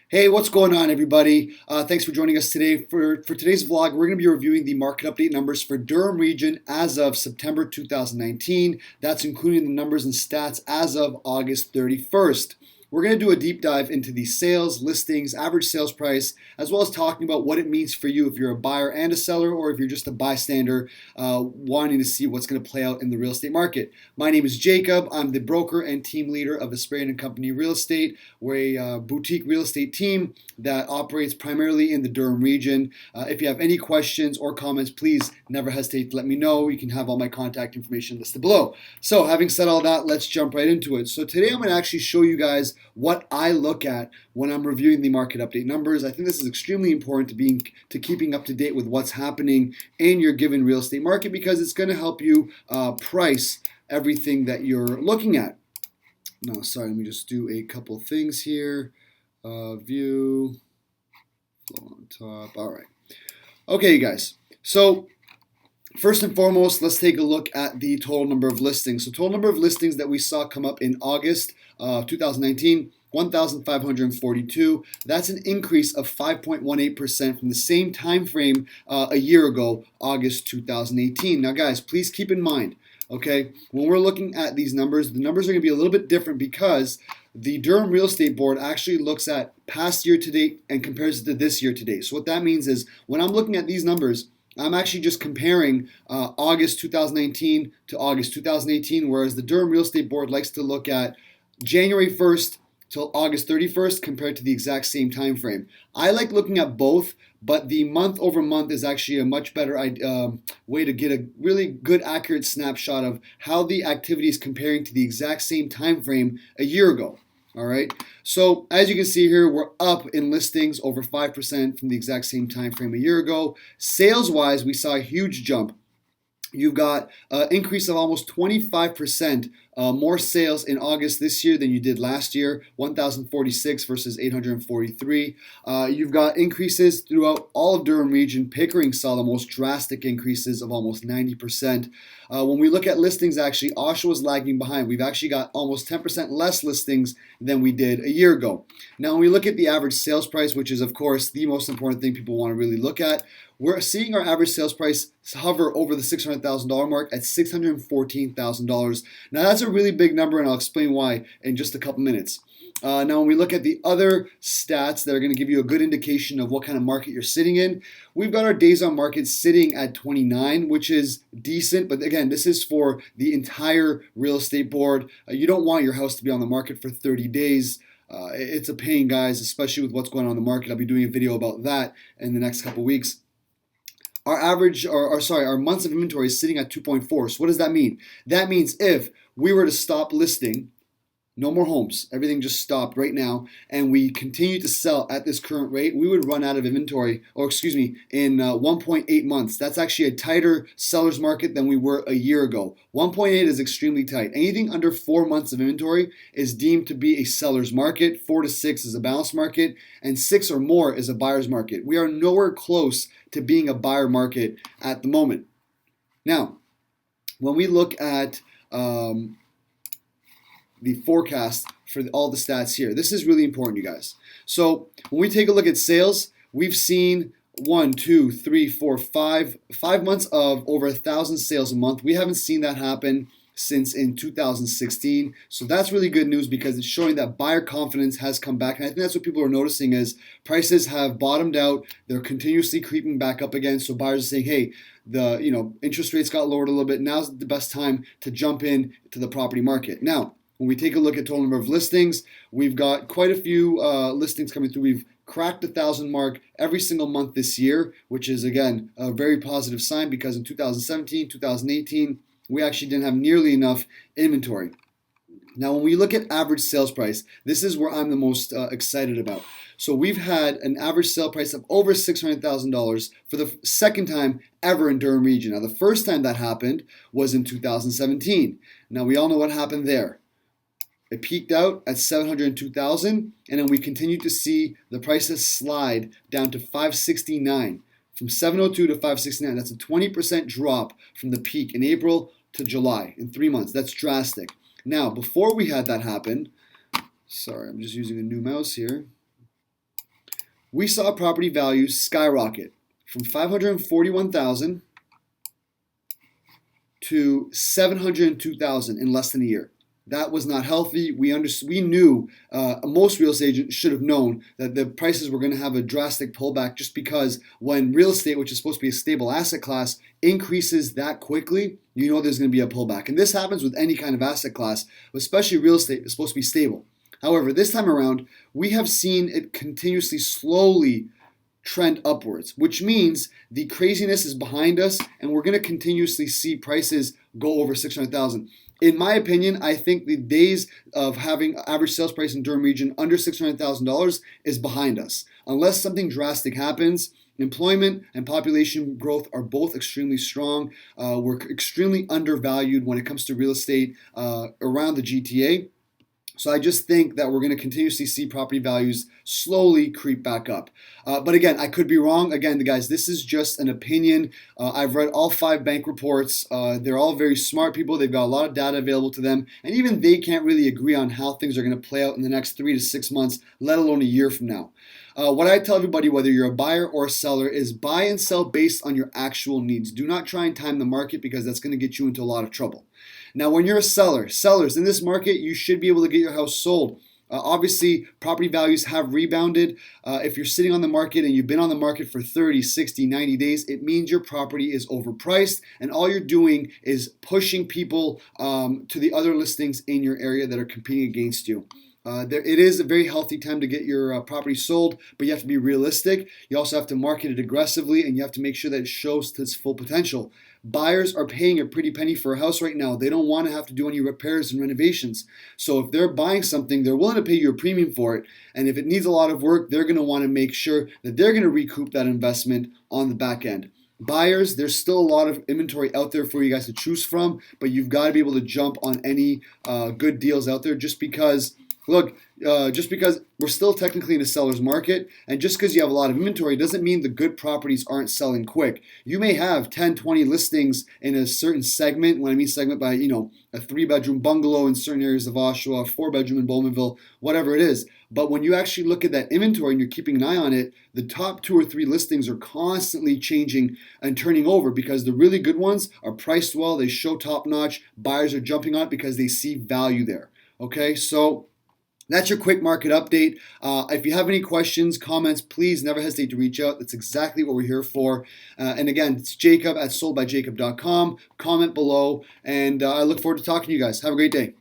Hey, what's going on, everybody? Thanks for joining us today. For today's vlog, we're going to be reviewing the market update numbers for Durham Region as of September 2019. That's including the numbers and stats as of August 31st. We're going to do a deep dive into the sales, listings, average sales price, as well as talking about what it means for you if you're a buyer and a seller, or if you're just a bystander wanting to see what's going to play out in the real estate market. My name is Jacob. I'm the broker and team leader of Asparian & Company Real Estate. We're a boutique real estate team that operates primarily in the Durham region. If you have any questions or comments, please never hesitate to let me know. You can have all my contact information listed below. So having said all that, let's jump right into it. So today I'm going to actually show you guys what I look at when I'm reviewing the market update numbers. I think this is extremely important to keeping up to date with what's happening in your given real estate market, because it's going to help you price everything that you're looking at. No, sorry, let me just do a couple things here. View, flow on top. All right. Okay, you guys. So first and foremost, let's take a look at the total number of listings. So total number of listings that we saw come up in August 2019, 1,542. That's an increase of 5.18% from the same time frame a year ago, August 2018. Now, guys, please keep in mind, okay, when we're looking at these numbers, the numbers are going to be a little bit different because the Durham Real Estate Board actually looks at past year to date and compares it to this year to date. So what that means is when I'm looking at these numbers, I'm actually just comparing August 2019 to August 2018, whereas the Durham Real Estate Board likes to look at January 1st till August 31st compared to the exact same time frame. I like looking at both, but the month over month is actually a much better way to get a really good, accurate snapshot of how the activity is comparing to the exact same time frame a year ago. All right, so as you can see here, we're up in listings over 5% from the exact same time frame a year ago. Sales-wise, we saw a huge jump. You've got an increase of almost 25% more sales in August this year than you did last year, 1,046 versus 843. You've got increases throughout all of Durham region. Pickering saw the most drastic increases of almost 90%. When we look at listings, actually, Oshawa was lagging behind. We've actually got almost 10% less listings than we did a year ago. Now, when we look at the average sales price, which is, of course, the most important thing people want to really look at, we're seeing our average sales price hover over the $600,000 mark at $614,000. Now, that's a really big number, and I'll explain why in just a couple minutes. Now, when we look at the other stats that are going to give you a good indication of what kind of market you're sitting in, we've got our days on market sitting at 29, which is decent. But again, this is for the entire real estate board. You don't want your house to be on the market for 30 days. It's a pain, guys, especially with what's going on in the market. I'll be doing a video about that in the next couple weeks. Our average, our months of inventory is sitting at 2.4. So what does that mean? That means if we were to stop listing, no more homes, everything just stopped right now, and we continue to sell at this current rate, we would run out of inventory, in 1.8 months. That's actually a tighter seller's market than we were a year ago. 1.8 is extremely tight. Anything under 4 months of inventory is deemed to be a seller's market. 4 to 6 is a balanced market, and 6 or more is a buyer's market. We are nowhere close to being a buyer market at the moment. Now, when we look at the forecast for all the stats here, this is really important, you guys. So when we take a look at sales, we've seen 5 months of over 1,000 sales a month. We haven't seen that happen since in 2016. So that's really good news because it's showing that buyer confidence has come back. And I think that's what people are noticing is prices have bottomed out. They're continuously creeping back up again. So buyers are saying, hey, the interest rates got lowered a little bit. Now's the best time to jump in to the property market. Now, when we take a look at total number of listings, we've got quite a few listings coming through. We've cracked the 1,000 mark every single month this year, which is, again, a very positive sign because in 2017, 2018, we actually didn't have nearly enough inventory. Now, when we look at average sales price, this is where I'm the most excited about. So we've had an average sale price of over $600,000 for the second time ever in Durham region. Now, the first time that happened was in 2017. Now, we all know what happened there. It peaked out at $702,000, and then we continued to see the prices slide down to $569. From $702 to $569, that's a 20% drop from the peak in April to July in 3 months. That's drastic. Now, before we had that happen, sorry, I'm just using a new mouse here. we saw property values skyrocket from 541,000 to 702,000 in less than a year. That was not healthy. We knew, most real estate agents should have known that the prices were going to have a drastic pullback, just because when real estate, which is supposed to be a stable asset class, increases that quickly, you know there's going to be a pullback. And this happens with any kind of asset class, especially real estate is supposed to be stable. However, this time around, we have seen it continuously, slowly trend upwards, which means the craziness is behind us, and we're going to continuously see prices go over 600,000. In my opinion, I think the days of having average sales price in Durham Region under $600,000 is behind us. Unless something drastic happens, employment and population growth are both extremely strong. We're extremely undervalued when it comes to real estate around the GTA. So I just think that we're going to continuously see property values slowly creep back up. But again, I could be wrong. Again, guys, this is just an opinion. I've read all 5 bank reports. They're all very smart people. They've got a lot of data available to them. And even they can't really agree on how things are going to play out in the next 3 to 6 months, let alone a year from now. What I tell everybody, whether you're a buyer or a seller, is buy and sell based on your actual needs. Do not try and time the market, because that's going to get you into a lot of trouble. Now, when you're a sellers in this market, you should be able to get your house sold. Obviously, property values have rebounded. If you're sitting on the market and you've been on the market for 30, 60, 90 days, it means your property is overpriced, and all you're doing is pushing people to the other listings in your area that are competing against you. It is a very healthy time to get your property sold, but you have to be realistic. You also have to market it aggressively, and you have to make sure that it shows to its full potential. Buyers are paying a pretty penny for a house right now. They don't want to have to do any repairs and renovations. So if they're buying something, they're willing to pay you a premium for it. And if it needs a lot of work, they're going to want to make sure that they're going to recoup that investment on the back end. Buyers, there's still a lot of inventory out there for you guys to choose from, but you've got to be able to jump on any good deals out there, just because we're still technically in a seller's market, and just because you have a lot of inventory doesn't mean the good properties aren't selling quick. You may have 10, 20 listings in a certain segment. When I mean segment, by a 3-bedroom bungalow in certain areas of Oshawa, a 4-bedroom in Bowmanville, whatever it is. But when you actually look at that inventory and you're keeping an eye on it, the top 2 or 3 listings are constantly changing and turning over, because the really good ones are priced well, they show top notch, buyers are jumping on it because they see value there. Okay, so that's your quick market update. If you have any questions, comments, please never hesitate to reach out. That's exactly what we're here for. And again, it's Jacob at soldbyjacob.com. Comment below, and I look forward to talking to you guys. Have a great day.